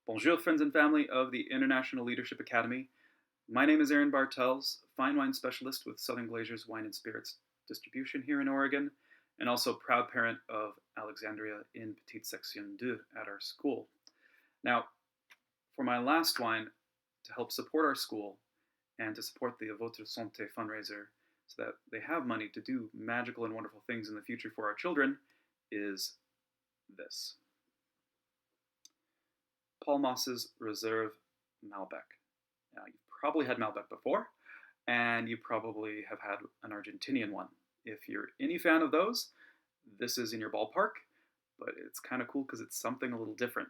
Bonjour, friends and family of the International Leadership Academy. My name is Aaron Bartels, fine wine specialist with Southern Glazer's Wine and Spirits Distribution here in Oregon, and also proud parent of Alexandria in Petite Section 2 at our school. Now, for my last wine, to help support our school and to support the Votre Santé fundraiser so that they have money to do magical and wonderful things in the future for our children, is this. Paul Moss's Reserve Malbec. Now, you've probably had Malbec before, and you probably have had an Argentinian one. If you're any fan of those, this is in your ballpark, but it's kind of cool because it's something a little different.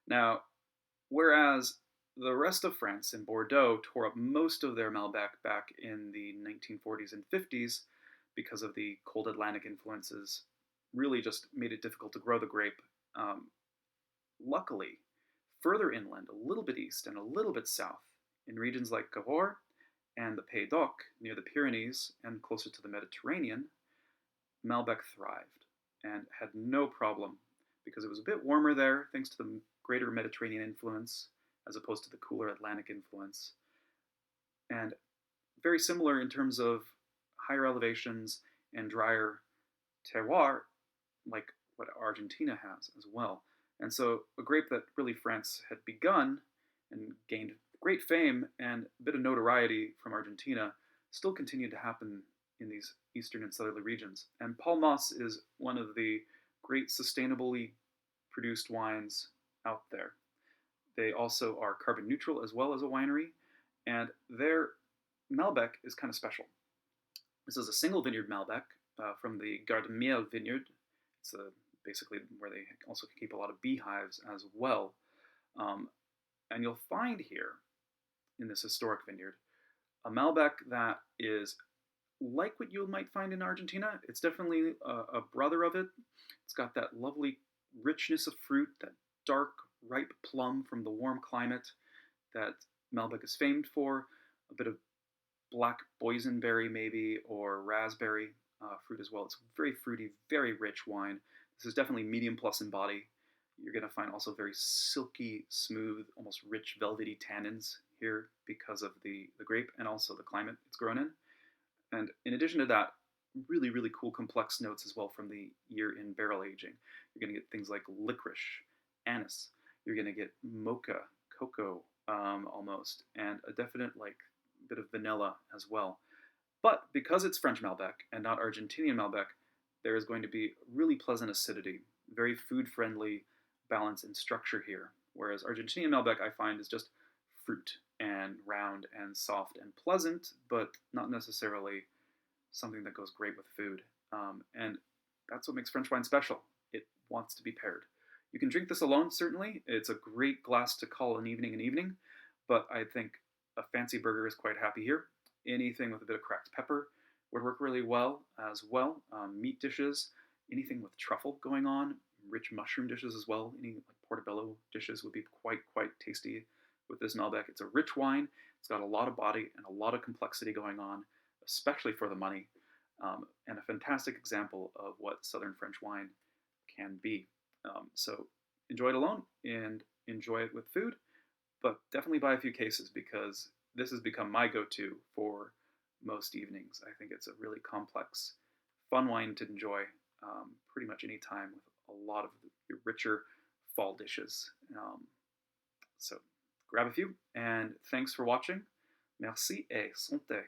Now, whereas the rest of France in Bordeaux tore up most of their Malbec back in the 1940s and 50s because of the cold Atlantic influences, really just made it difficult to grow the grape. Luckily, further inland, a little bit east and a little bit south, in regions like Cahors and the Pays d'Oc, near the Pyrenees and closer to the Mediterranean, Malbec thrived and had no problem because it was a bit warmer there thanks to the greater Mediterranean influence as opposed to the cooler Atlantic influence. And very similar in terms of higher elevations and drier terroir, like what Argentina has as well. And so a grape that really France had begun and gained great fame and a bit of notoriety from Argentina still continued to happen in these eastern and southerly regions. And Paul Moss is one of the great sustainably produced wines out there. They also are carbon neutral as well as a winery, and their Malbec is kind of special. This is a single vineyard Malbec from the Gardemiel vineyard. It's basically where they also keep a lot of beehives as well. And you'll find here in this historic vineyard a Malbec that is like what you might find in Argentina. It's definitely a brother of it. It's got that lovely richness of fruit, that dark, ripe plum from the warm climate that Malbec is famed for, a bit of black boysenberry maybe, or raspberry fruit as well. It's very fruity, very rich wine. This is definitely medium plus in body. You're going to find also very silky, smooth, almost rich, velvety tannins here because of the grape and also the climate it's grown in. And in addition to that, really, really cool complex notes as well from the year in barrel aging. You're going to get things like licorice, anise. You're going to get mocha, cocoa almost, and a definite like bit of vanilla as well. But because it's French Malbec and not Argentinian Malbec, there is going to be really pleasant acidity, very food-friendly balance and structure here. Whereas Argentinian Malbec, I find, is just fruit and round and soft and pleasant, but not necessarily something that goes great with food. And that's what makes French wine special. It wants to be paired. You can drink this alone, certainly. It's a great glass to call an evening, but I think a fancy burger is quite happy here. Anything with a bit of cracked pepper would work really well as well. Meat dishes, anything with truffle going on, rich mushroom dishes as well. Any like portobello dishes would be quite tasty with this Malbec. It's a rich wine. It's got a lot of body and a lot of complexity going on, especially for the money, and a fantastic example of what Southern French wine can be. So enjoy it alone and enjoy it with food, but definitely buy a few cases because this has become my go-to for most evenings. I think it's a really complex, fun wine to enjoy pretty much any time with a lot of the richer fall dishes. So grab a few, and thanks for watching. Merci et santé.